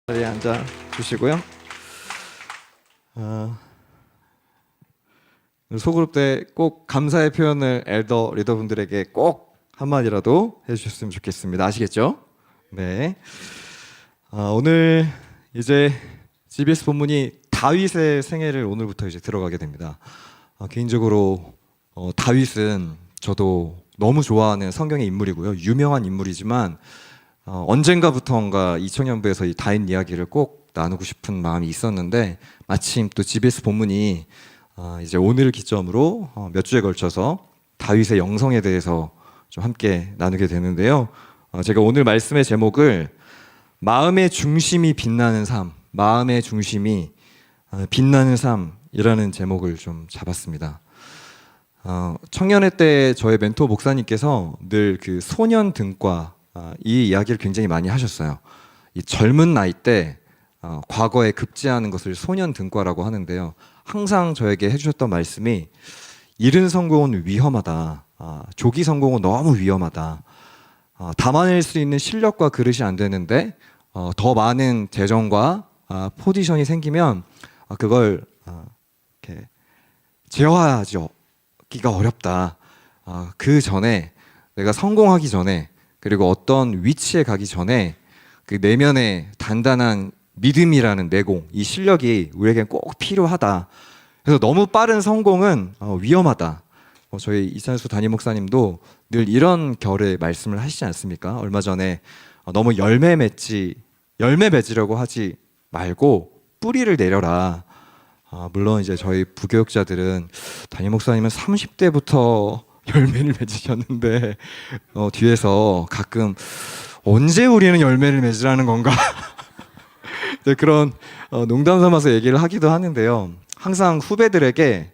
자리에 앉아 주시고요. 소그룹 때 꼭 감사의 표현을 엘더 리더분들에게 꼭 한마디라도 해주셨으면 좋겠습니다. 아시겠죠? 네. 오늘 이제 GBS 본문이 다윗의 생애를 오늘부터 이제 들어가게 됩니다. 개인적으로 다윗은 저도 너무 좋아하는 성경의 인물이고요. 유명한 인물이지만 언젠가부터인가 이청년부에서 이 다윗 이야기를 꼭 나누고 싶은 마음이 있었는데 마침 또 GBS 본문이 이제 오늘 기점으로 몇 주에 걸쳐서 다윗의 영성에 대해서 좀 함께 나누게 되는데요. 제가 오늘 말씀의 제목을 마음의 중심이 빛나는 삶, 마음의 중심이 빛나는 삶이라는 제목을 좀 잡았습니다. 청년회 때 저의 멘토 목사님께서 늘 그 소년 등과 이 이야기를 굉장히 많이 하셨어요. 이 젊은 나이 때 과거에 급제하는 것을 소년 등과라고 하는데요. 항상 저에게 해주셨던 말씀이 이른 성공은 위험하다. 조기 성공은 너무 위험하다. 담아낼 수 있는 실력과 그릇이 안 되는데 더 많은 재정과 포지션이 생기면 그걸 이렇게 제어하기가 어렵다. 그 전에 내가 성공하기 전에 그리고 어떤 위치에 가기 전에 그 내면의 단단한 믿음이라는 내공, 이 실력이 우리에겐 꼭 필요하다. 그래서 너무 빠른 성공은 위험하다. 저희 이찬수 담임 목사님도 늘 이런 결의 말씀을 하시지 않습니까? 얼마 전에 너무 열매 맺으려고 하지 말고 뿌리를 내려라. 물론 이제 저희 부교육자들은 담임 목사님은 30대부터 열매를 맺으셨는데 뒤에서 가끔 언제 우리는 열매를 맺으라는 건가? 네, 그런 농담 삼아서 얘기를 하기도 하는데요. 항상 후배들에게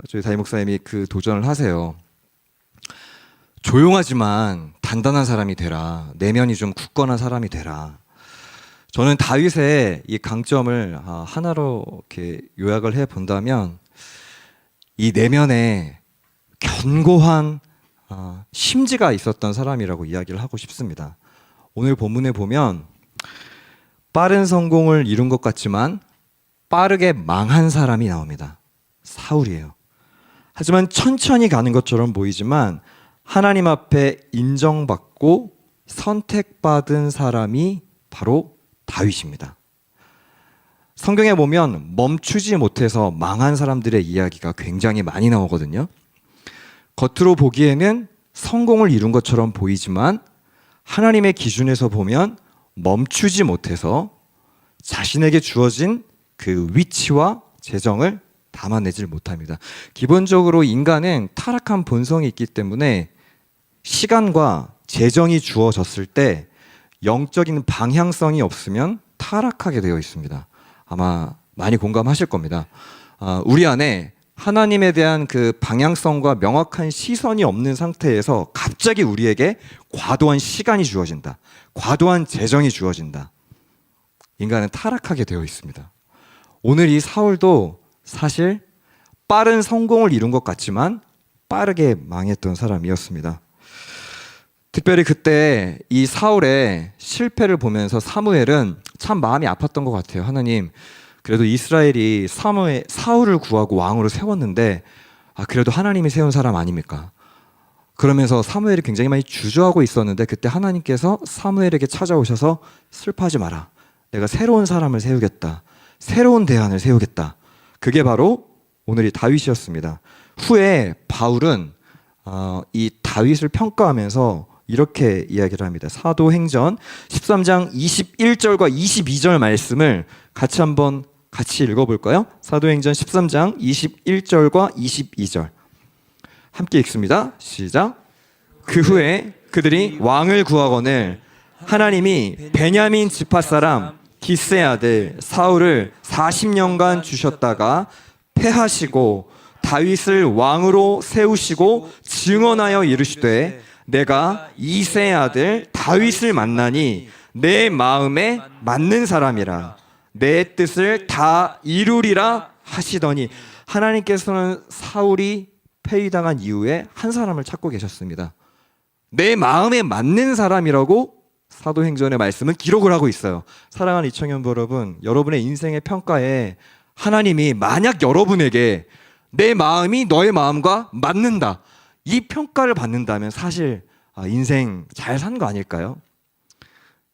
저희 담임 목사님이 그 도전을 하세요. 조용하지만 단단한 사람이 되라. 내면이 좀 굳건한 사람이 되라. 저는 다윗의 이 강점을 하나로 이렇게 요약을 해 본다면 이 내면에 견고한 심지가 있었던 사람이라고 이야기를 하고 싶습니다. 오늘 본문에 보면 빠른 성공을 이룬 것 같지만 빠르게 망한 사람이 나옵니다. 사울이에요. 하지만 천천히 가는 것처럼 보이지만 하나님 앞에 인정받고 선택받은 사람이 바로 다윗입니다. 성경에 보면 멈추지 못해서 망한 사람들의 이야기가 굉장히 많이 나오거든요. 겉으로 보기에는 성공을 이룬 것처럼 보이지만 하나님의 기준에서 보면 멈추지 못해서 자신에게 주어진 그 위치와 재정을 담아내질 못합니다. 기본적으로 인간은 타락한 본성이 있기 때문에 시간과 재정이 주어졌을 때 영적인 방향성이 없으면 타락하게 되어 있습니다. 아마 많이 공감하실 겁니다. 우리 안에 하나님에 대한 그 방향성과 명확한 시선이 없는 상태에서 갑자기 우리에게 과도한 시간이 주어진다. 과도한 재정이 주어진다. 인간은 타락하게 되어 있습니다. 오늘 이 사울도 사실 빠른 성공을 이룬 것 같지만 빠르게 망했던 사람이었습니다. 특별히 그때 이 사울의 실패를 보면서 사무엘은 참 마음이 아팠던 것 같아요. 하나님, 그래도 이스라엘이 사울을 구하고 왕으로 세웠는데 그래도 하나님이 세운 사람 아닙니까? 그러면서 사무엘이 굉장히 많이 주저하고 있었는데 그때 하나님께서 사무엘에게 찾아오셔서 슬퍼하지 마라. 내가 새로운 사람을 세우겠다. 새로운 대안을 세우겠다. 그게 바로 오늘 이 다윗이었습니다. 후에 바울은 이 다윗을 평가하면서 이렇게 이야기를 합니다. 사도행전 13장 21절과 22절 말씀을 같이 읽어볼까요? 사도행전 13장 21절과 22절 함께 읽습니다. 시작. 그 후에 그들이 왕을 구하거늘 하나님이 베냐민 지파 사람 기스의 아들 사울을 40년간 주셨다가 패하시고 다윗을 왕으로 세우시고 증언하여 이르시되 내가 이새의 아들 다윗을 만나니 내 마음에 맞는 사람이라 내 뜻을 다 이루리라 하시더니 하나님께서는 사울이 폐위당한 이후에 한 사람을 찾고 계셨습니다. 내 마음에 맞는 사람이라고 사도행전의 말씀은 기록을 하고 있어요. 사랑하는 이청년부 여러분, 여러분의 인생의 평가에 하나님이 만약 여러분에게 내 마음이 너의 마음과 맞는다, 이 평가를 받는다면 사실 인생 잘 산 거 아닐까요?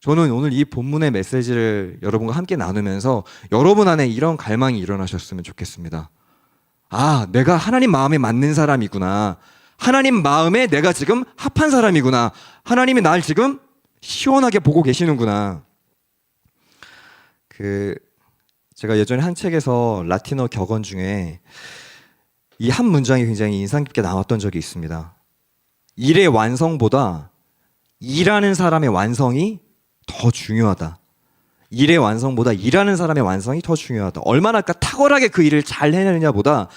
저는 오늘 이 본문의 메시지를 여러분과 함께 나누면서 여러분 안에 이런 갈망이 일어나셨으면 좋겠습니다. 아, 내가 하나님 마음에 맞는 사람이구나. 하나님 마음에 내가 지금 합한 사람이구나. 하나님이 날 지금 시원하게 보고 계시는구나. 제가 예전에 한 책에서 라틴어 격언 중에 이 한 문장이 굉장히 인상 깊게 나왔던 적이 있습니다. 일의 완성보다 일하는 사람의 완성이 더 중요하다. 일의 완성보다 일하는 사람의 완성이 더 중요하다. 얼마나 탁월하게 그 일을 잘 해내느냐보다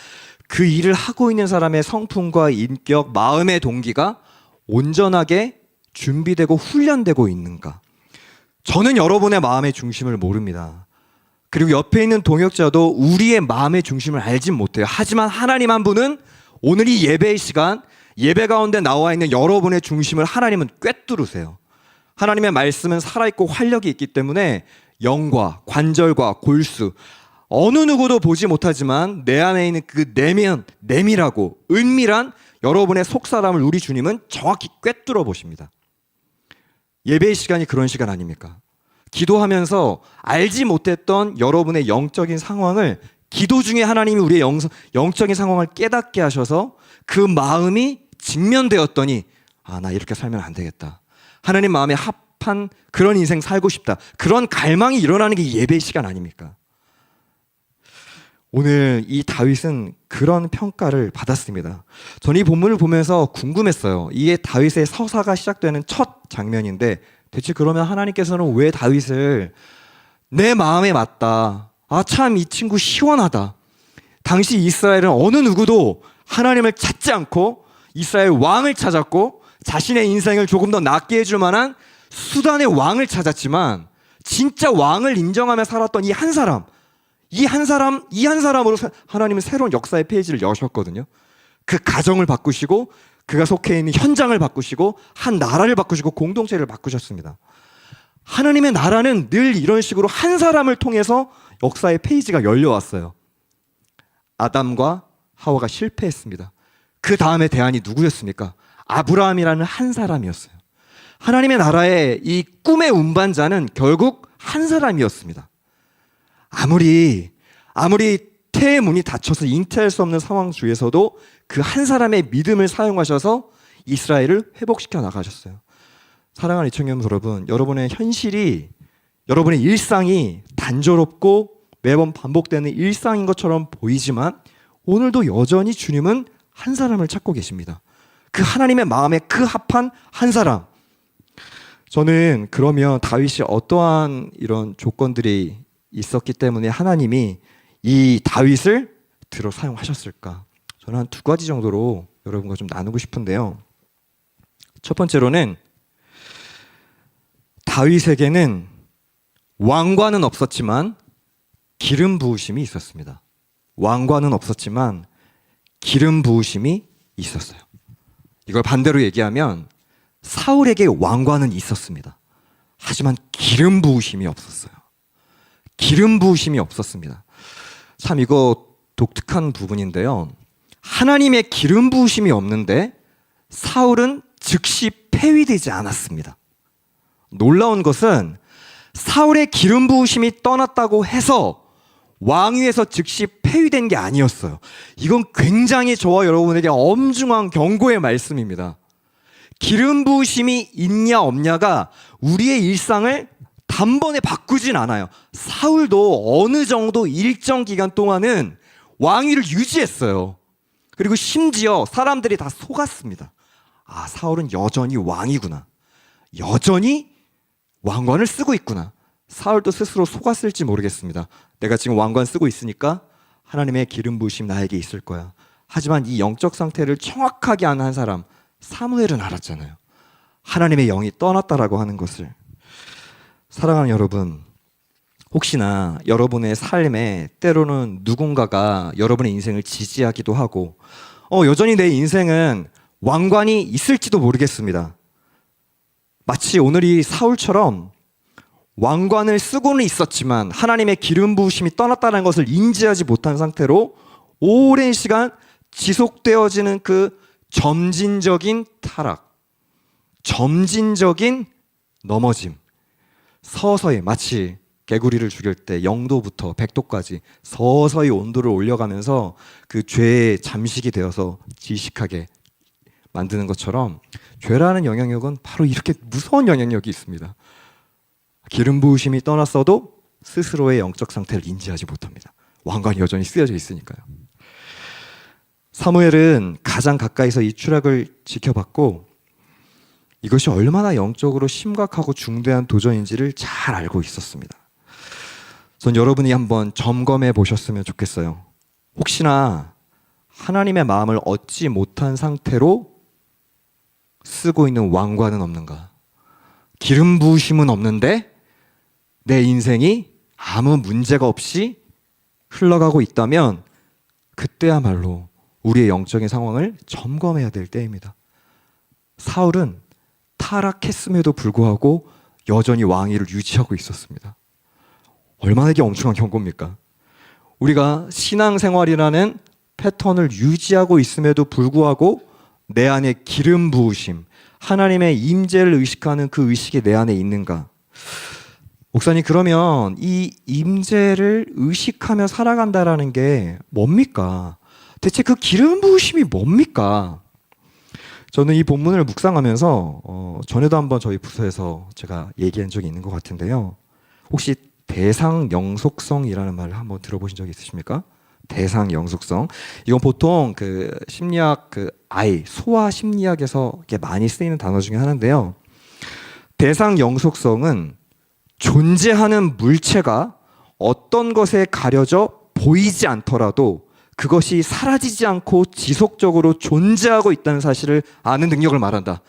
그 일을 하고 있는 사람의 성품과 인격, 마음의 동기가 온전하게 준비되고 훈련되고 있는가. 저는 여러분의 마음의 중심을 모릅니다. 그리고 옆에 있는 동역자도 우리의 마음의 중심을 알진 못해요. 하지만 하나님 한 분은 오늘 이 예배의 시간, 예배 가운데 나와 있는 여러분의 중심을 하나님은 꿰뚫으세요. 하나님의 말씀은 살아있고 활력이 있기 때문에 영과 관절과 골수, 어느 누구도 보지 못하지만 내 안에 있는 그 내밀하고 은밀한 여러분의 속사람을 우리 주님은 정확히 꿰뚫어 보십니다. 예배의 시간이 그런 시간 아닙니까? 기도하면서 알지 못했던 여러분의 영적인 상황을 기도 중에 하나님이 우리의 영적인 상황을 깨닫게 하셔서 그 마음이 직면되었더니 나 이렇게 살면 안 되겠다. 하나님 마음에 합한 그런 인생 살고 싶다. 그런 갈망이 일어나는 게 예배의 시간 아닙니까? 오늘 이 다윗은 그런 평가를 받았습니다. 저는 이 본문을 보면서 궁금했어요. 이게 다윗의 서사가 시작되는 첫 장면인데 대체 그러면 하나님께서는 왜 다윗을 내 마음에 맞다, 참 이 친구 시원하다, 당시 이스라엘은 어느 누구도 하나님을 찾지 않고 이스라엘 왕을 찾았고 자신의 인생을 조금 더 낫게 해줄 만한 수단의 왕을 찾았지만 진짜 왕을 인정하며 살았던 이 한 사람으로 하나님은 새로운 역사의 페이지를 여셨거든요. 그 가정을 바꾸시고 그가 속해 있는 현장을 바꾸시고 한 나라를 바꾸시고 공동체를 바꾸셨습니다. 하나님의 나라는 늘 이런 식으로 한 사람을 통해서 역사의 페이지가 열려왔어요. 아담과 하와가 실패했습니다. 그 다음에 대안이 누구였습니까? 아브라함이라는 한 사람이었어요. 하나님의 나라의 이 꿈의 운반자는 결국 한 사람이었습니다. 아무리 태의 문이 닫혀서 잉태할 수 없는 상황 중에서도 그 한 사람의 믿음을 사용하셔서 이스라엘을 회복시켜 나가셨어요. 사랑하는 이청년 여러분, 여러분의 현실이, 여러분의 일상이 단조롭고 매번 반복되는 일상인 것처럼 보이지만 오늘도 여전히 주님은 한 사람을 찾고 계십니다. 그 하나님의 마음에 그 합한 한 사람. 저는 그러면 다윗이 어떠한 이런 조건들이 있었기 때문에 하나님이 이 다윗을 들어 사용하셨을까? 저는 한 두 가지 정도로 여러분과 좀 나누고 싶은데요. 첫 번째로는 다윗에게는 왕관은 없었지만 기름 부으심이 있었습니다. 왕관은 없었지만 기름 부으심이 있었어요. 이걸 반대로 얘기하면 사울에게 왕관은 있었습니다. 하지만 기름 부으심이 없었어요. 기름 부으심이 없었습니다. 참 이거 독특한 부분인데요. 하나님의 기름 부으심이 없는데 사울은 즉시 폐위되지 않았습니다. 놀라운 것은 사울의 기름 부으심이 떠났다고 해서 왕위에서 즉시 폐위된 게 아니었어요. 이건 굉장히 저와 여러분에게 엄중한 경고의 말씀입니다. 기름 부으심이 있냐 없냐가 우리의 일상을 단번에 바꾸진 않아요. 사울도 어느 정도 일정 기간 동안은 왕위를 유지했어요. 그리고 심지어 사람들이 다 속았습니다. 사울은 여전히 왕이구나. 여전히 왕관을 쓰고 있구나. 사울도 스스로 속았을지 모르겠습니다. 내가 지금 왕관 쓰고 있으니까 하나님의 기름 부으심 나에게 있을 거야. 하지만 이 영적 상태를 정확하게 아는 한 사람, 사무엘은 알았잖아요. 하나님의 영이 떠났다라고 하는 것을. 사랑하는 여러분, 혹시나 여러분의 삶에 때로는 누군가가 여러분의 인생을 지지하기도 하고 여전히 내 인생은 왕관이 있을지도 모르겠습니다. 마치 오늘 이 사울처럼 왕관을 쓰고는 있었지만 하나님의 기름 부으심이 떠났다는 것을 인지하지 못한 상태로 오랜 시간 지속되어지는 그 점진적인 타락, 점진적인 넘어짐, 서서히 마치 개구리를 죽일 때 0도부터 100도까지 서서히 온도를 올려가면서 그 죄의 잠식이 되어서 지식하게 만드는 것처럼 죄라는 영향력은 바로 이렇게 무서운 영향력이 있습니다. 기름 부으심이 떠났어도 스스로의 영적 상태를 인지하지 못합니다. 왕관이 여전히 쓰여져 있으니까요. 사무엘은 가장 가까이서 이 추락을 지켜봤고 이것이 얼마나 영적으로 심각하고 중대한 도전인지를 잘 알고 있었습니다. 전 여러분이 한번 점검해 보셨으면 좋겠어요. 혹시나 하나님의 마음을 얻지 못한 상태로 쓰고 있는 왕관은 없는가? 기름 부으심은 없는데 내 인생이 아무 문제가 없이 흘러가고 있다면 그때야말로 우리의 영적인 상황을 점검해야 될 때입니다. 사울은 타락했음에도 불구하고 여전히 왕위를 유지하고 있었습니다. 얼마나 이게 엄청난 경고입니까? 우리가 신앙생활이라는 패턴을 유지하고 있음에도 불구하고 내 안에 기름 부으심, 하나님의 임재를 의식하는 그 의식이 내 안에 있는가? 목사님, 그러면 이 임재를 의식하며 살아간다라는 게 뭡니까? 대체 그 기름 부으심이 뭡니까? 저는 이 본문을 묵상하면서 전에도 한번 저희 부서에서 제가 얘기한 적이 있는 것 같은데요. 혹시 대상 영속성이라는 말을 한번 들어보신 적이 있으십니까? 대상 영속성. 이건 보통 그 심리학 소아 심리학에서 많이 쓰이는 단어 중에 하나인데요. 대상 영속성은 존재하는 물체가 어떤 것에 가려져 보이지 않더라도 그것이 사라지지 않고 지속적으로 존재하고 있다는 사실을 아는 능력을 말한다.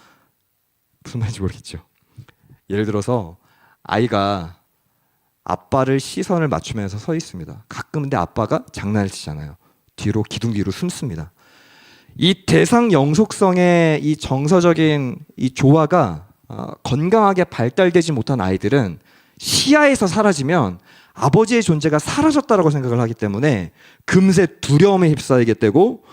무슨 말인지 모르겠죠. 예를 들어서 아이가 아빠를 시선을 맞추면서 서 있습니다. 가끔 근데 아빠가 장난을 치잖아요. 뒤로 기둥 뒤로 숨습니다. 이 대상 영속성의 이 정서적인 이 조화가 건강하게 발달되지 못한 아이들은 시야에서 사라지면 아버지의 존재가 사라졌다라고 생각을 하기 때문에 금세 두려움에 휩싸이게 되고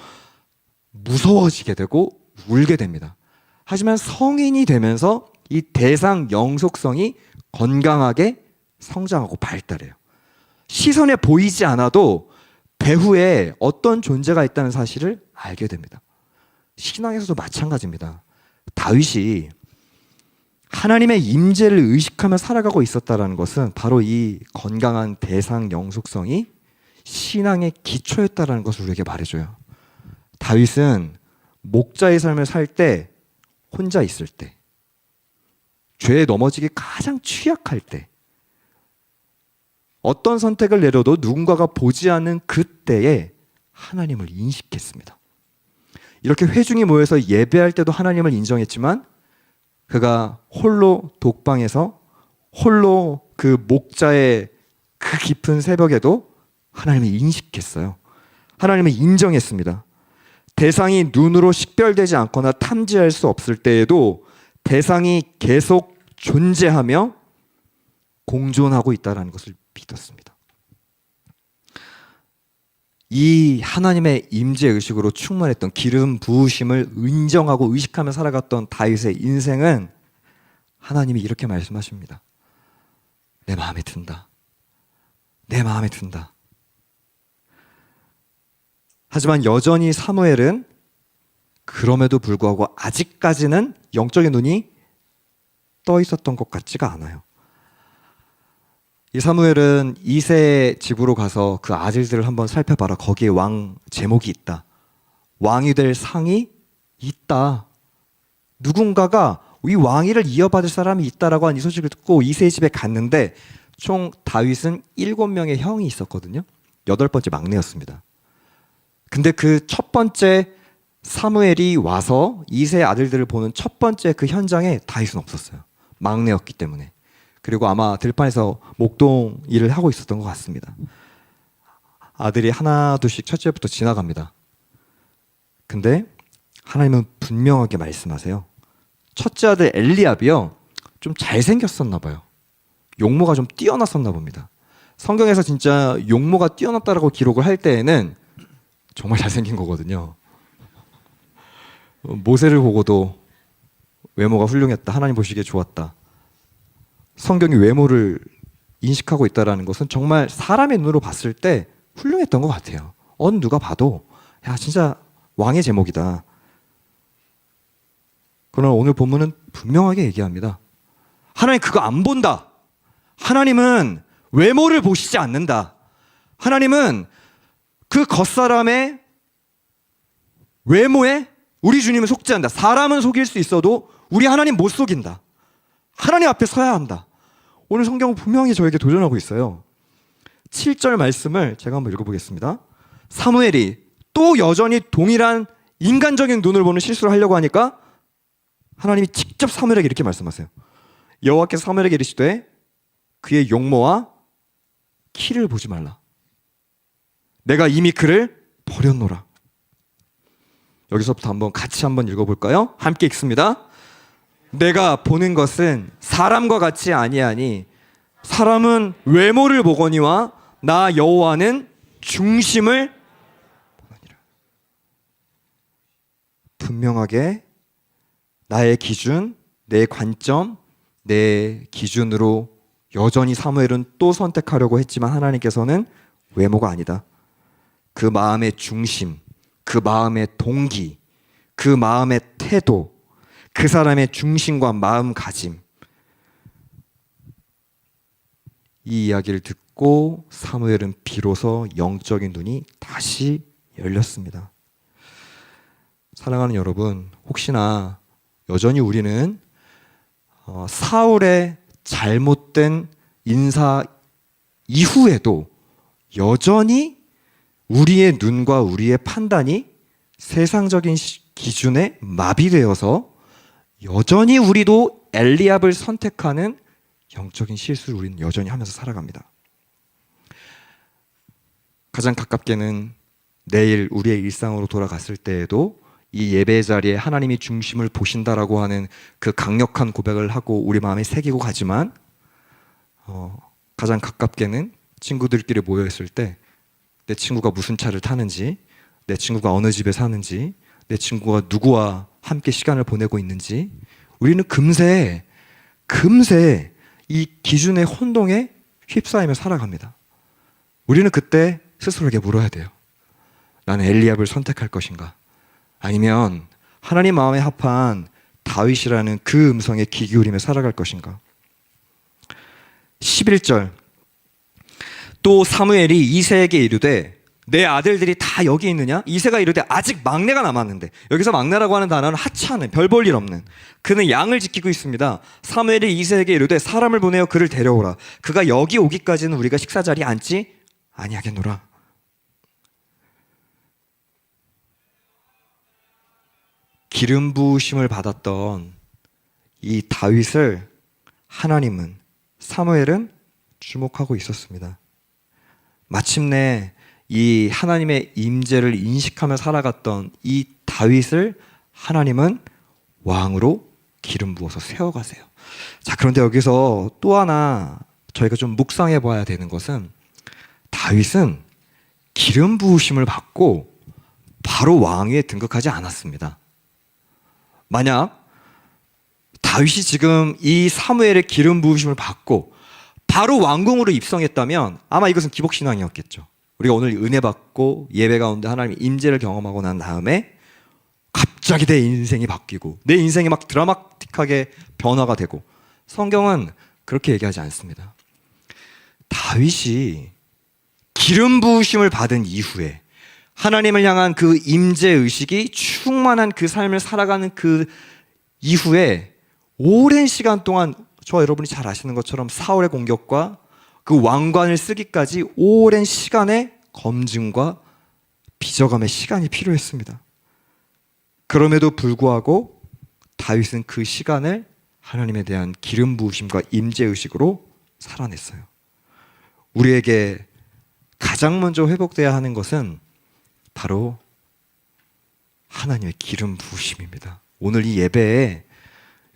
무서워지게 되고 울게 됩니다. 하지만 성인이 되면서 이 대상 영속성이 건강하게 성장하고 발달해요. 시선에 보이지 않아도 배후에 어떤 존재가 있다는 사실을 알게 됩니다. 신앙에서도 마찬가지입니다. 다윗이 하나님의 임재를 의식하며 살아가고 있었다는 것은 바로 이 건강한 대상 영속성이 신앙의 기초였다는 것을 우리에게 말해줘요. 다윗은 목자의 삶을 살 때, 혼자 있을 때, 죄에 넘어지기 가장 취약할 때, 어떤 선택을 내려도 누군가가 보지 않는 그때에 하나님을 인식했습니다. 이렇게 회중이 모여서 예배할 때도 하나님을 인정했지만 그가 홀로 독방에서 홀로 그 목자의 그 깊은 새벽에도 하나님을 인식했어요. 하나님을 인정했습니다. 대상이 눈으로 식별되지 않거나 탐지할 수 없을 때에도 대상이 계속 존재하며 공존하고 있다는 것을 믿었습니다. 이 하나님의 임재 의식으로 충만했던 기름 부으심을 인정하고 의식하며 살아갔던 다윗의 인생은 하나님이 이렇게 말씀하십니다. 내 마음에 든다. 내 마음에 든다. 하지만 여전히 사무엘은 그럼에도 불구하고 아직까지는 영적인 눈이 떠 있었던 것 같지가 않아요. 이 사무엘은 이세 집으로 가서 그 아들들을 한번 살펴봐라. 거기에 왕 제목이 있다. 왕이 될 상이 있다. 누군가가 이 왕위를 이어받을 사람이 있다라고 한 이 소식을 듣고 이세 집에 갔는데 총 다윗은 7명의 형이 있었거든요. 8번째 막내였습니다. 근데 그 첫 번째 사무엘이 와서 이세의 아들들을 보는 첫 번째 그 현장에 다윗은 없었어요. 막내였기 때문에. 그리고 아마 들판에서 목동 일을 하고 있었던 것 같습니다. 아들이 하나 둘씩 첫째부터 지나갑니다. 근데 하나님은 분명하게 말씀하세요. 첫째 아들 엘리압이요, 좀 잘생겼었나 봐요. 용모가 좀 뛰어났었나 봅니다. 성경에서 진짜 용모가 뛰어났다라고 기록을 할 때에는 정말 잘생긴 거거든요. 모세를 보고도 외모가 훌륭했다. 하나님 보시기에 좋았다. 성경이 외모를 인식하고 있다는 것은 정말 사람의 눈으로 봤을 때 훌륭했던 것 같아요. 어느 누가 봐도 야 진짜 왕의 제목이다. 그러나 오늘 본문은 분명하게 얘기합니다. 하나님 그거 안 본다. 하나님은 외모를 보시지 않는다. 하나님은 그 겉사람의 외모에 우리 주님을 속지 않는다. 사람은 속일 수 있어도 우리 하나님 못 속인다. 하나님 앞에 서야 한다. 오늘 성경은 분명히 저에게 도전하고 있어요. 7절 말씀을 제가 한번 읽어보겠습니다. 사무엘이 또 여전히 동일한 인간적인 눈을 보는 실수를 하려고 하니까 하나님이 직접 사무엘에게 이렇게 말씀하세요. 여호와께서 사무엘에게 이르시되 그의 용모와 키를 보지 말라. 내가 이미 그를 버렸노라. 여기서부터 같이 한번 읽어볼까요? 함께 읽습니다. 내가 보는 것은 사람과 같이 아니하니 사람은 외모를 보거니와 나 여호와는 중심을 보느니라. 분명하게 나의 기준, 내 관점, 내 기준으로 여전히 사무엘은 또 선택하려고 했지만 하나님께서는 외모가 아니다. 그 마음의 중심, 그 마음의 동기, 그 마음의 태도, 그 사람의 중심과 마음가짐. 이 이야기를 듣고 사무엘은 비로소 영적인 눈이 다시 열렸습니다. 사랑하는 여러분, 혹시나 여전히 우리는 사울의 잘못된 인사 이후에도 여전히 우리의 눈과 우리의 판단이 세상적인 기준에 마비되어서 여전히 우리도 엘리압을 선택하는 영적인 실수를 우리는 여전히 하면서 살아갑니다. 가장 가깝게는 내일 우리의 일상으로 돌아갔을 때에도 이 예배 자리에 하나님이 중심을 보신다라고 하는 그 강력한 고백을 하고 우리 마음에 새기고 가지만 가장 가깝게는 친구들끼리 모여있을 때 내 친구가 무슨 차를 타는지, 내 친구가 어느 집에 사는지, 내 친구가 누구와 함께 시간을 보내고 있는지 우리는 금세 이 기준의 혼동에 휩싸이며 살아갑니다. 우리는 그때 스스로에게 물어야 돼요. 나는 엘리압을 선택할 것인가? 아니면 하나님 마음에 합한 다윗이라는 그 음성에 귀 기울이며 살아갈 것인가? 11절 또 사무엘이 이새에게 이르되 내 아들들이 다 여기 있느냐? 이새가 이르되 아직 막내가 남았는데, 여기서 막내라고 하는 단어는 하찮은, 별 볼 일 없는, 그는 양을 지키고 있습니다. 사무엘이 이새에게 이르되 사람을 보내어 그를 데려오라. 그가 여기 오기까지는 우리가 식사 자리에 앉지 아니하겠노라. 기름 부으심을 받았던 이 다윗을 하나님은, 사무엘은 주목하고 있었습니다. 마침내 이 하나님의 임재를 인식하며 살아갔던 이 다윗을 하나님은 왕으로 기름 부어서 세워가세요. 자, 그런데 여기서 또 하나 저희가 좀 묵상해 봐야 되는 것은, 다윗은 기름 부으심을 받고 바로 왕위에 등극하지 않았습니다. 만약 다윗이 지금 이 사무엘의 기름 부으심을 받고 바로 왕궁으로 입성했다면 아마 이것은 기복신앙이었겠죠. 우리가 오늘 은혜 받고 예배 가운데 하나님의 임재를 경험하고 난 다음에 갑자기 내 인생이 바뀌고 내 인생이 막 드라마틱하게 변화가 되고, 성경은 그렇게 얘기하지 않습니다. 다윗이 기름 부으심을 받은 이후에 하나님을 향한 그 임재 의식이 충만한 그 삶을 살아가는 그 이후에 오랜 시간 동안, 저 여러분이 잘 아시는 것처럼 사울의 공격과 그 왕관을 쓰기까지 오랜 시간의 검증과 빚어감의 시간이 필요했습니다. 그럼에도 불구하고 다윗은 그 시간을 하나님에 대한 기름 부으심과 임재의식으로 살아냈어요. 우리에게 가장 먼저 회복돼야 하는 것은 바로 하나님의 기름 부으심입니다. 오늘 이 예배에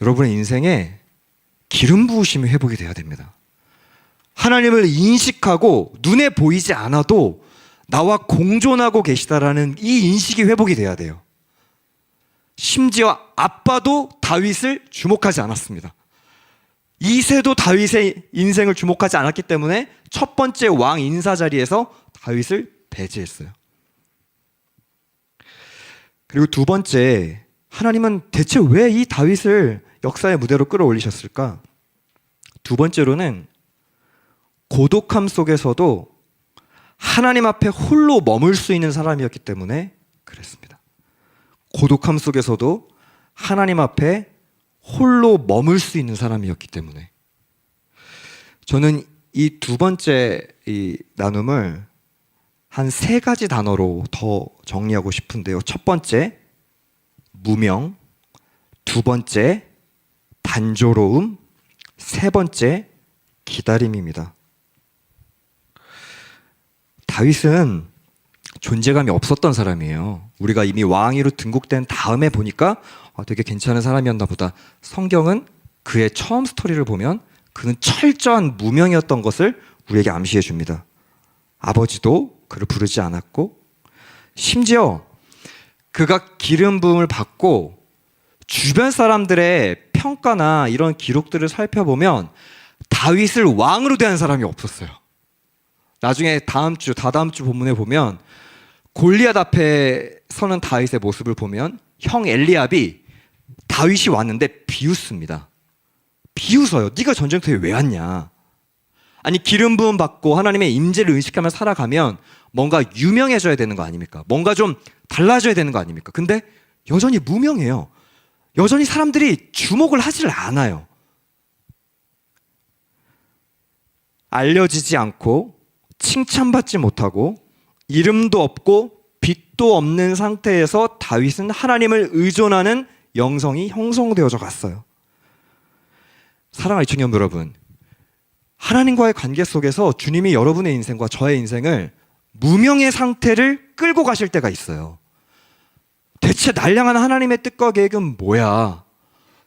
여러분의 인생에 기름 부으심이 회복이 돼야 됩니다. 하나님을 인식하고 눈에 보이지 않아도 나와 공존하고 계시다라는 이 인식이 회복이 돼야 돼요. 심지어 아빠도 다윗을 주목하지 않았습니다. 이새도 다윗의 인생을 주목하지 않았기 때문에 첫 번째 왕 인사 자리에서 다윗을 배제했어요. 그리고 두 번째, 하나님은 대체 왜 이 다윗을 역사의 무대로 끌어올리셨을까? 두 번째로는 고독함 속에서도 하나님 앞에 홀로 머물 수 있는 사람이었기 때문에 그랬습니다. 고독함 속에서도 하나님 앞에 홀로 머물 수 있는 사람이었기 때문에. 저는 이 두 번째 이 나눔을 한 세 가지 단어로 더 정리하고 싶은데요. 첫 번째, 무명. 두 번째, 단조로움. 세 번째, 기다림입니다. 다윗은 존재감이 없었던 사람이에요. 우리가 이미 왕위로 등극된 다음에 보니까 되게 괜찮은 사람이었나 보다. 성경은 그의 처음 스토리를 보면 그는 철저한 무명이었던 것을 우리에게 암시해 줍니다. 아버지도 그를 부르지 않았고, 심지어 그가 기름 부음을 받고 주변 사람들의 평가나 이런 기록들을 살펴보면 다윗을 왕으로 대한 사람이 없었어요. 나중에 다다음 주 본문에 보면 골리앗 앞에 서는 다윗의 모습을 보면 형 엘리압이 다윗이 왔는데 비웃습니다. 비웃어요. 네가 전쟁터에 왜 왔냐? 아니, 기름 부음 받고 하나님의 임재를 의식하며 살아가면 뭔가 유명해져야 되는 거 아닙니까? 뭔가 좀 달라져야 되는 거 아닙니까? 근데 여전히 무명해요. 여전히 사람들이 주목을 하질 않아요. 알려지지 않고 칭찬받지 못하고 이름도 없고 빛도 없는 상태에서 다윗은 하나님을 의존하는 영성이 형성되어져 갔어요. 사랑하는 이청년 여러분, 하나님과의 관계 속에서 주님이 여러분의 인생과 저의 인생을 무명의 상태를 끌고 가실 때가 있어요. 대체 날 향한 하나님의 뜻과 계획은 뭐야?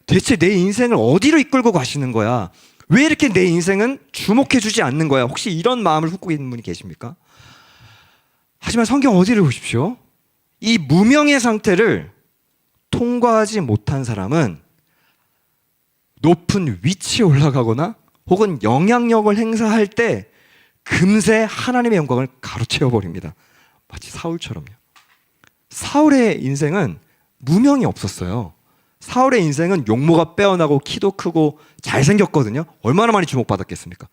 대체 내 인생을 어디로 이끌고 가시는 거야? 왜 이렇게 내 인생은 주목해주지 않는 거야? 혹시 이런 마음을 품고 있는 분이 계십니까? 하지만 성경 어디를 보십시오. 이 무명의 상태를 통과하지 못한 사람은 높은 위치에 올라가거나 혹은 영향력을 행사할 때 금세 하나님의 영광을 가로채워버립니다. 마치 사울처럼요. 사울의 인생은 무명이 없었어요. 사울의 인생은 용모가 빼어나고 키도 크고 잘생겼거든요. 얼마나 많이 주목받았겠습니까?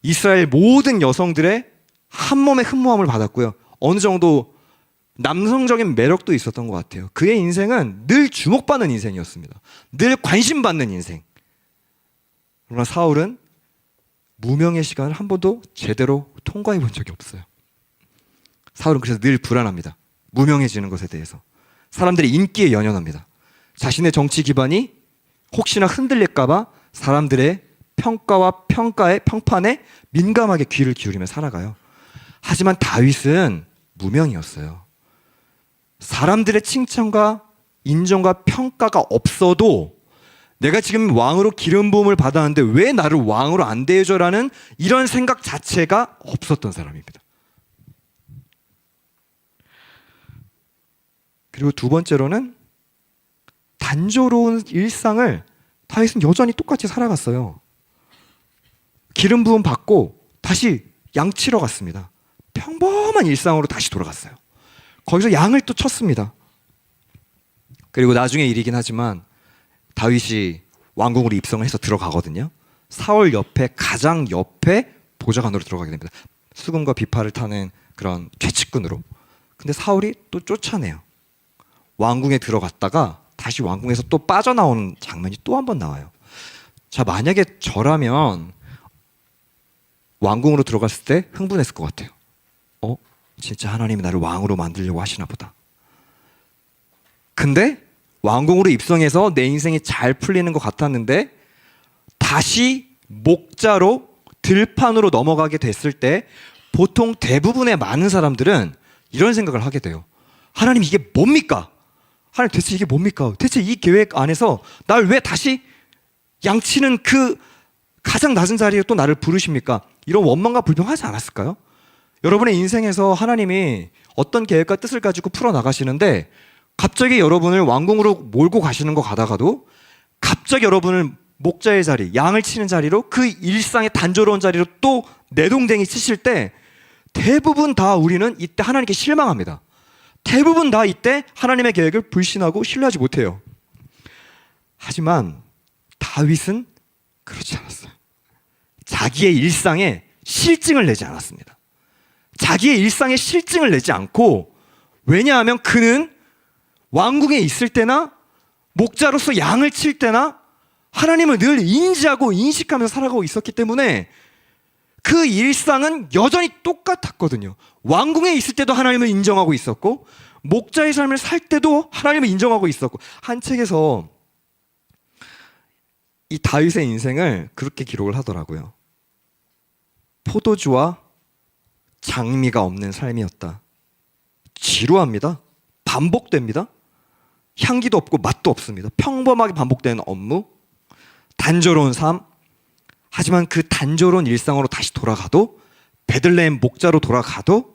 이스라엘 모든 여성들의 한 몸의 흠모함을 받았고요. 어느 정도 남성적인 매력도 있었던 것 같아요. 그의 인생은 늘 주목받는 인생이었습니다. 늘 관심받는 인생. 그러나 사울은 무명의 시간을 한 번도 제대로 통과해 본 적이 없어요. 사울은 그래서 늘 불안합니다. 무명해지는 것에 대해서. 사람들의 인기에 연연합니다. 자신의 정치 기반이 혹시나 흔들릴까봐 사람들의 평가와 평판에 민감하게 귀를 기울이며 살아가요. 하지만 다윗은 무명이었어요. 사람들의 칭찬과 인정과 평가가 없어도 내가 지금 왕으로 기름 부음을 받았는데 왜 나를 왕으로 안 대해줘라는 이런 생각 자체가 없었던 사람입니다. 그리고 두 번째로는 단조로운 일상을 다윗은 여전히 똑같이 살아갔어요. 기름 부음 받고 다시 양 치러 갔습니다. 평범한 일상으로 다시 돌아갔어요. 거기서 양을 또 쳤습니다. 그리고 나중에 일이긴 하지만 다윗이 왕궁으로 입성을 해서 들어가거든요. 사울 옆에 가장 옆에 보좌관으로 들어가게 됩니다. 수금과 비파를 타는 그런 최측근으로. 근데 사울이 또 쫓아내요. 왕궁에 들어갔다가 다시 왕궁에서 또 빠져나오는 장면이 또 한 번 나와요. 자, 만약에 저라면 왕궁으로 들어갔을 때 흥분했을 것 같아요. 진짜 하나님이 나를 왕으로 만들려고 하시나 보다. 근데 왕궁으로 입성해서 내 인생이 잘 풀리는 것 같았는데 다시 목자로 들판으로 넘어가게 됐을 때 보통 대부분의 많은 사람들은 이런 생각을 하게 돼요. 하나님, 이게 뭡니까? 하나님, 대체 이게 뭡니까? 대체 이 계획 안에서 날 왜 다시 양치는 그 가장 낮은 자리에 또 나를 부르십니까? 이런 원망과 불평하지 않았을까요? 여러분의 인생에서 하나님이 어떤 계획과 뜻을 가지고 풀어나가시는데 갑자기 여러분을 왕궁으로 몰고 가시는 거 가다가도 갑자기 여러분을 목자의 자리, 양을 치는 자리로 그 일상의 단조로운 자리로 또 내동댕이 치실 때 대부분 다 우리는 이때 하나님께 실망합니다. 대부분 다 이때 하나님의 계획을 불신하고 신뢰하지 못해요. 하지만 다윗은 그렇지 않았어요. 자기의 일상에 실증을 내지 않았습니다. 자기의 일상에 실증을 내지 않고, 왜냐하면 그는 왕궁에 있을 때나 목자로서 양을 칠 때나 하나님을 늘 인지하고 인식하면서 살아가고 있었기 때문에 그 일상은 여전히 똑같았거든요. 왕궁에 있을 때도 하나님을 인정하고 있었고 목자의 삶을 살 때도 하나님을 인정하고 있었고, 한 책에서 이 다윗의 인생을 그렇게 기록을 하더라고요. 포도주와 장미가 없는 삶이었다. 지루합니다. 반복됩니다. 향기도 없고 맛도 없습니다. 평범하게 반복되는 업무, 단조로운 삶. 하지만 그 단조로운 일상으로 다시 돌아가도, 베들레헴 목자로 돌아가도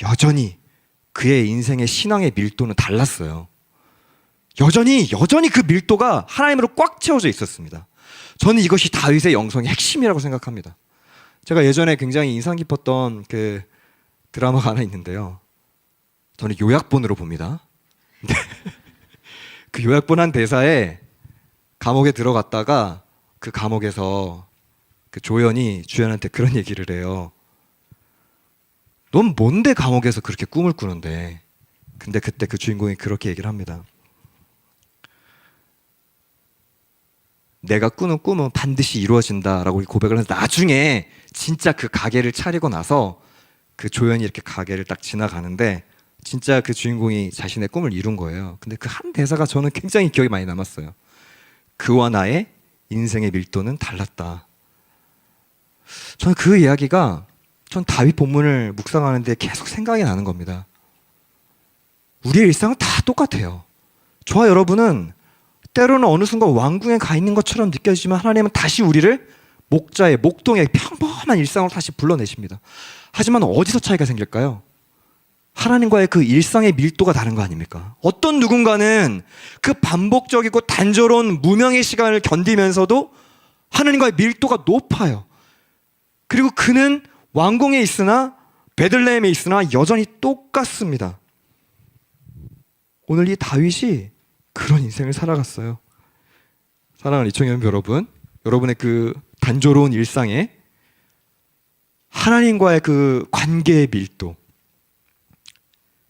여전히 그의 인생의 신앙의 밀도는 달랐어요. 여전히 그 밀도가 하나님으로 꽉 채워져 있었습니다. 저는 이것이 다윗의 영성의 핵심이라고 생각합니다. 제가 예전에 굉장히 인상 깊었던 그 드라마가 하나 있는데요. 저는 요약본으로 봅니다. 그 요약본 한 대사에 감옥에 들어갔다가 그 감옥에서 그 조연이 주연한테 그런 얘기를 해요. 넌 뭔데 감옥에서 그렇게 꿈을 꾸는데? 근데 그때 그 주인공이 그렇게 얘기를 합니다. 내가 꾸는 꿈은 반드시 이루어진다라고 고백을 해서 나중에 진짜 그 가게를 차리고 나서 그 조연이 이렇게 가게를 딱 지나가는데 진짜 그 주인공이 자신의 꿈을 이룬 거예요. 근데 그 한 대사가 저는 굉장히 기억에 많이 남았어요. 그와 나의 인생의 밀도는 달랐다. 저는 그 이야기가 전 다윗 본문을 묵상하는데 계속 생각이 나는 겁니다. 우리의 일상은 다 똑같아요. 저와 여러분은 때로는 어느 순간 왕궁에 가 있는 것처럼 느껴지지만 하나님은 다시 우리를 목자의 목동의 평범한 일상으로 다시 불러내십니다. 하지만 어디서 차이가 생길까요? 하나님과의 그 일상의 밀도가 다른 거 아닙니까? 어떤 누군가는 그 반복적이고 단조로운 무명의 시간을 견디면서도 하나님과의 밀도가 높아요. 그리고 그는 왕궁에 있으나 베들레헴에 있으나 여전히 똑같습니다. 오늘 이 다윗이 그런 인생을 살아갔어요. 사랑하는 이청년 여러분, 여러분의 그 단조로운 일상에 하나님과의 그 관계의 밀도,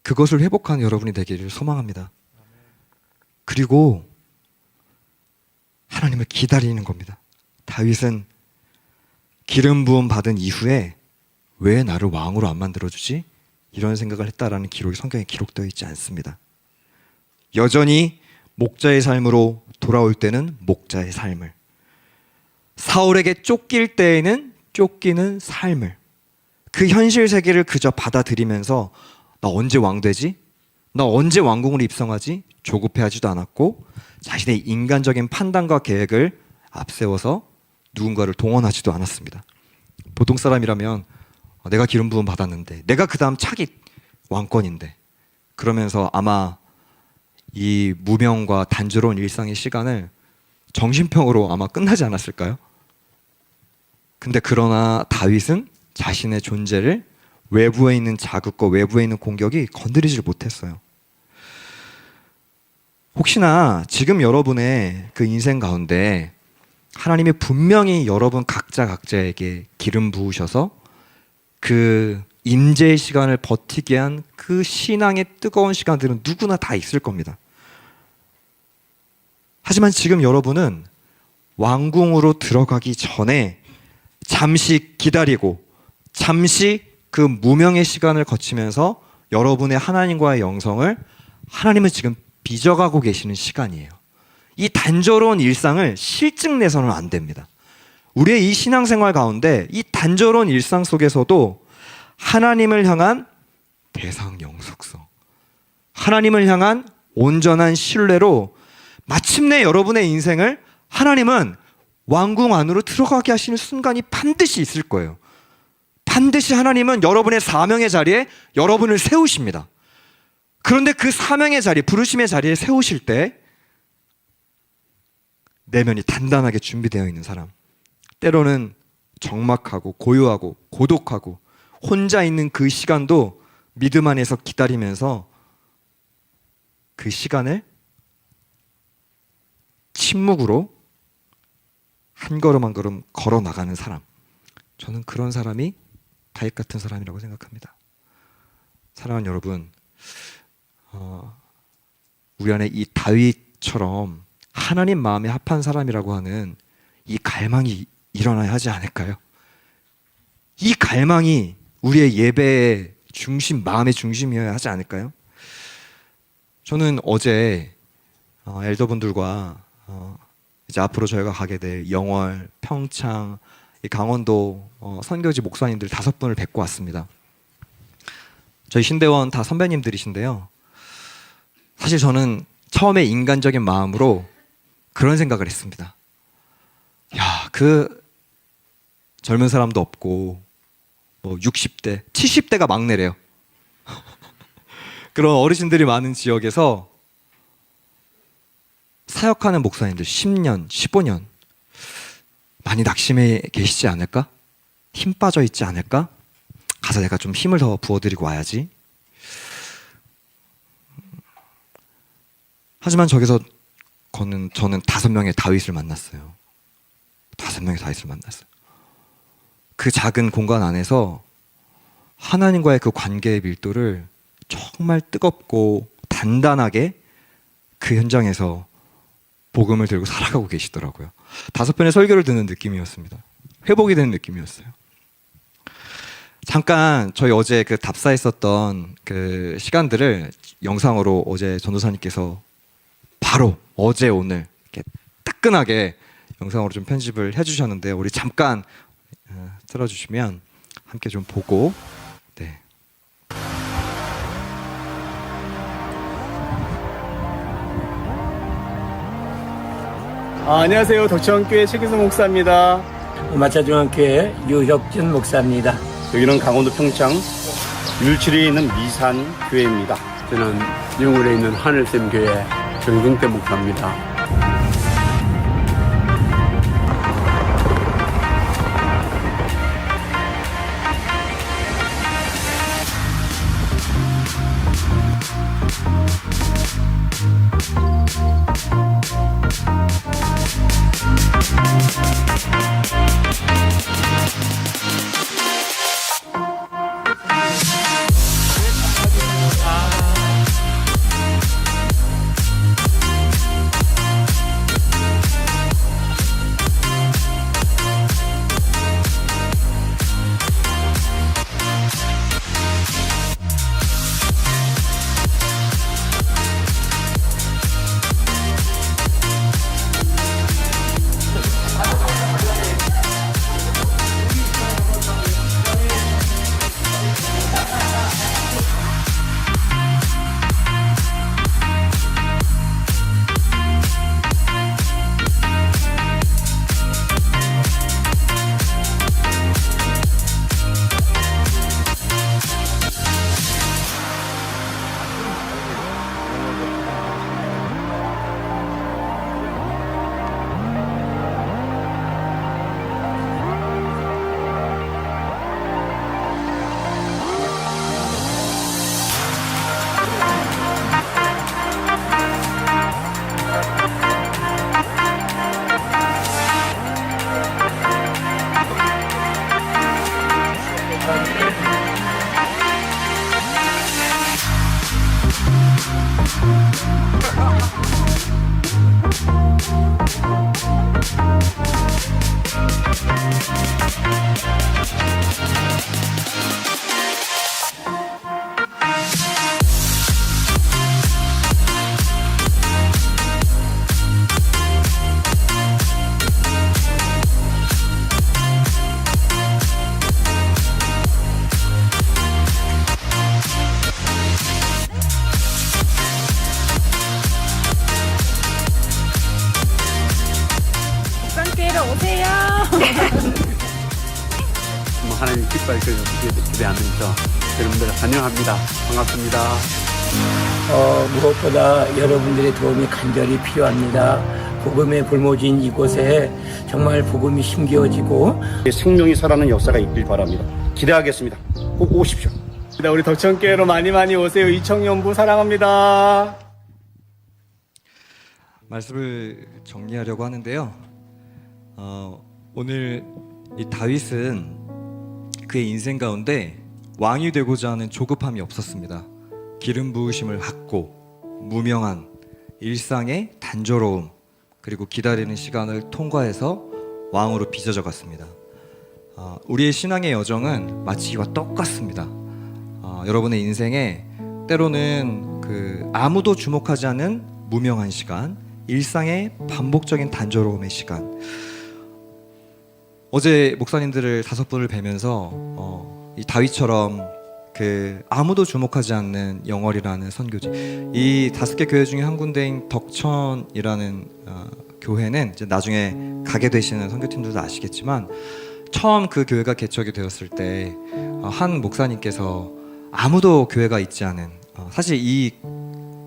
그것을 회복하는 여러분이 되기를 소망합니다. 그리고 하나님을 기다리는 겁니다. 다윗은 기름 부음 받은 이후에 왜 나를 왕으로 안 만들어주지? 이런 생각을 했다라는 기록이 성경에 기록되어 있지 않습니다. 여전히 목자의 삶으로 돌아올 때는 목자의 삶을, 사울에게 쫓길 때에는 쫓기는 삶을, 그 현실 세계를 그저 받아들이면서 나 언제 왕 되지? 나 언제 왕궁으로 입성하지? 조급해하지도 않았고 자신의 인간적인 판단과 계획을 앞세워서 누군가를 동원하지도 않았습니다. 보통 사람이라면 내가 기름 부음 받았는데, 내가 그 다음 차기 왕권인데, 그러면서 아마 이 무명과 단조로운 일상의 시간을 정신병으로 아마 끝나지 않았을까요? 근데 그러나 다윗은 자신의 존재를 외부에 있는 자극과 외부에 있는 공격이 건드리질 못했어요. 혹시나 지금 여러분의 그 인생 가운데 하나님이 분명히 여러분 각자에게 기름 부으셔서 그 임재의 시간을 버티게 한 그 신앙의 뜨거운 시간들은 누구나 다 있을 겁니다. 하지만 지금 여러분은 왕궁으로 들어가기 전에 잠시 기다리고 잠시 그 무명의 시간을 거치면서 여러분의 하나님과의 영성을 하나님은 지금 빚어가고 계시는 시간이에요. 이 단조로운 일상을 실증내서는 안 됩니다. 우리의 이 신앙생활 가운데 이 단조로운 일상 속에서도 하나님을 향한 대상 영속성, 하나님을 향한 온전한 신뢰로 마침내 여러분의 인생을 하나님은 왕궁 안으로 들어가게 하시는 순간이 반드시 있을 거예요. 반드시 하나님은 여러분의 사명의 자리에 여러분을 세우십니다. 그런데 그 사명의 자리, 부르심의 자리에 세우실 때 내면이 단단하게 준비되어 있는 사람, 때로는 적막하고 고요하고 고독하고 혼자 있는 그 시간도 믿음 안에서 기다리면서 그 시간을 침묵으로 한 걸음 한 걸음 걸어 나가는 사람, 저는 그런 사람이 다윗 같은 사람이라고 생각합니다. 사랑하는 여러분, 우리 안에 이 다윗처럼 하나님 마음에 합한 사람이라고 하는 이 갈망이 일어나야 하지 않을까요? 이 갈망이 우리의 예배의 중심, 마음의 중심이어야 하지 않을까요? 저는 어제 엘더분들과 이제 앞으로 저희가 가게 될 영월, 평창, 이 강원도 선교지 목사님들 5분을 뵙고 왔습니다. 저희 신대원 다 선배님들이신데요. 사실 저는 처음에 인간적인 마음으로 그런 생각을 했습니다. 야, 그 젊은 사람도 없고 뭐 60대, 70대가 막내래요. 그런 어르신들이 많은 지역에서 사역하는 목사님들 10년, 15년 많이 낙심해 계시지 않을까? 힘 빠져 있지 않을까? 가서 내가 좀 힘을 더 부어드리고 와야지. 하지만 저기서 저는 5명의 다윗을 만났어요. 5명의 다윗을 만났어요. 그 작은 공간 안에서 하나님과의 그 관계의 밀도를 정말 뜨겁고 단단하게 그 현장에서 복음을 들고 살아가고 계시더라고요. 5편의 설교를 듣는 느낌이었습니다. 회복이 되는 느낌이었어요. 잠깐 저희 어제 그 답사했었던 그 시간들을 영상으로 어제 전도사님께서 바로 어제 오늘 이렇게 따끈하게 영상으로 좀 편집을 해주셨는데, 우리 잠깐 틀어주시면 함께 좀 보고. 네. 안녕하세요. 덕천교회 최기성 목사입니다. 마차중앙교회 유혁준 목사입니다. 여기는 강원도 평창 율출에 있는 미산 교회입니다. 저는 영월에 있는 하늘샘 교회 정승태 목사입니다. 만나러 오세요. 하나님 기뻐할 것을 기대하면서 여러분들을 환영합니다. 반갑습니다. 무엇보다 여러분들의 도움이 간절히 필요합니다. 복음의 불모지인 이곳에 정말 복음이 힘겨워지고 생명이 살아나는 역사가 있길 바랍니다. 기대하겠습니다. 꼭 오십시오. 우리 덕천교회로 많이 오세요. 이청년부 사랑합니다. 말씀을 정리하려고 하는데요. 오늘 이 다윗은 그의 인생 가운데 왕이 되고자 하는 조급함이 없었습니다. 기름 부으심을 받고 무명한 일상의 단조로움 그리고 기다리는 시간을 통과해서 왕으로 빚어져 갔습니다. 우리의 신앙의 여정은 마치 이와 똑같습니다. 여러분의 인생에 때로는 아무도 주목하지 않은 무명한 시간, 일상의 반복적인 단조로움의 시간. 어제 목사님들을 5분을 뵈면서 이 다윗처럼 아무도 주목하지 않는 영월이라는 선교지, 이 5개 교회 중에 한 군데인 덕천이라는 교회는 이제 나중에 가게 되시는 선교팀들도 아시겠지만, 처음 그 교회가 개척이 되었을 때 한 목사님께서 아무도 교회가 있지 않은, 사실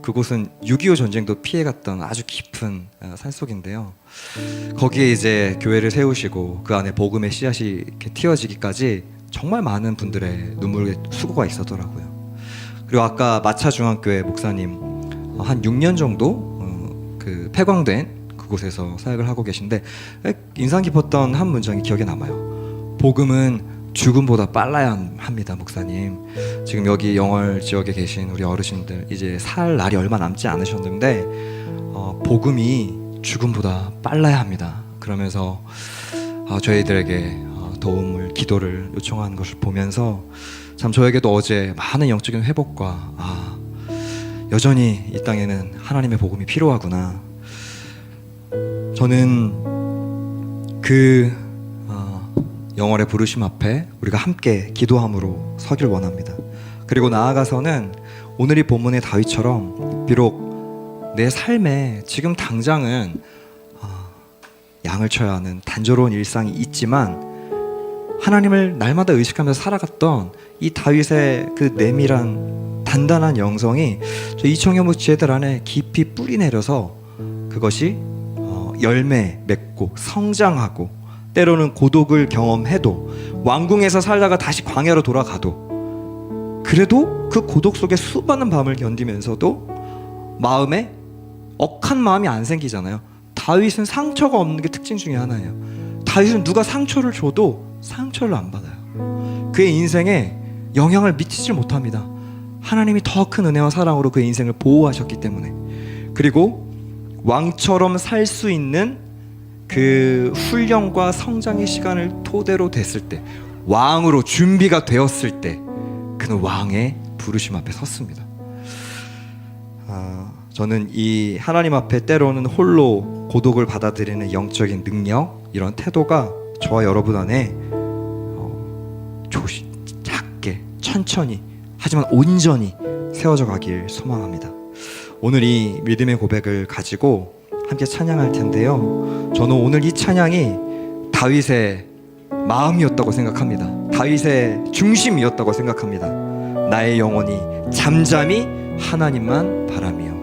그곳은 6.25 전쟁도 피해갔던 아주 깊은 산속인데요. 거기에 이제 교회를 세우시고 그 안에 복음의 씨앗이 이렇게 틔워지기까지 정말 많은 분들의 눈물의 수고가 있었더라고요. 그리고 아까 마차중앙교회 목사님 한 6년 정도 폐광된 그곳에서 사역을 하고 계신데, 인상 깊었던 한 문장이 기억에 남아요. 복음은 죽음보다 빨라야 합니다. 목사님, 지금 여기 영월 지역에 계신 우리 어르신들 이제 살 날이 얼마 남지 않으셨는데 복음이 죽음보다 빨라야 합니다. 그러면서 저희들에게 도움을, 기도를 요청하는 것을 보면서 참 저에게도 어제 많은 영적인 회복과 여전히 이 땅에는 하나님의 복음이 필요하구나. 저는 영월의 부르심 앞에 우리가 함께 기도함으로 서길 원합니다. 그리고 나아가서는 오늘 이 본문의 다윗처럼 비록 내 삶에 지금 당장은 양을 쳐야 하는 단조로운 일상이 있지만 하나님을 날마다 의식하면서 살아갔던 이 다윗의 그 내밀한 단단한 영성이 저 이청현무 지혜들 안에 깊이 뿌리 내려서 그것이 열매 맺고 성장하고, 때로는 고독을 경험해도, 왕궁에서 살다가 다시 광야로 돌아가도, 그래도 그 고독 속에 수많은 밤을 견디면서도 마음에 억한 마음이 안 생기잖아요. 다윗은 상처가 없는 게 특징 중에 하나예요. 다윗은 누가 상처를 줘도 상처를 안 받아요. 그의 인생에 영향을 미치질 못합니다. 하나님이 더 큰 은혜와 사랑으로 그의 인생을 보호하셨기 때문에. 그리고 왕처럼 살 수 있는 그 훈련과 성장의 시간을 토대로 됐을 때, 왕으로 준비가 되었을 때 그는 왕의 부르심 앞에 섰습니다. 저는 이 하나님 앞에 때로는 홀로 고독을 받아들이는 영적인 능력, 이런 태도가 저와 여러분 안에 작게 천천히 하지만 온전히 세워져 가길 소망합니다. 오늘 이 믿음의 고백을 가지고 함께 찬양할 텐데요, 저는 오늘 이 찬양이 다윗의 마음이었다고 생각합니다. 다윗의 중심이었다고 생각합니다. 나의 영혼이 잠잠히 하나님만 바라며.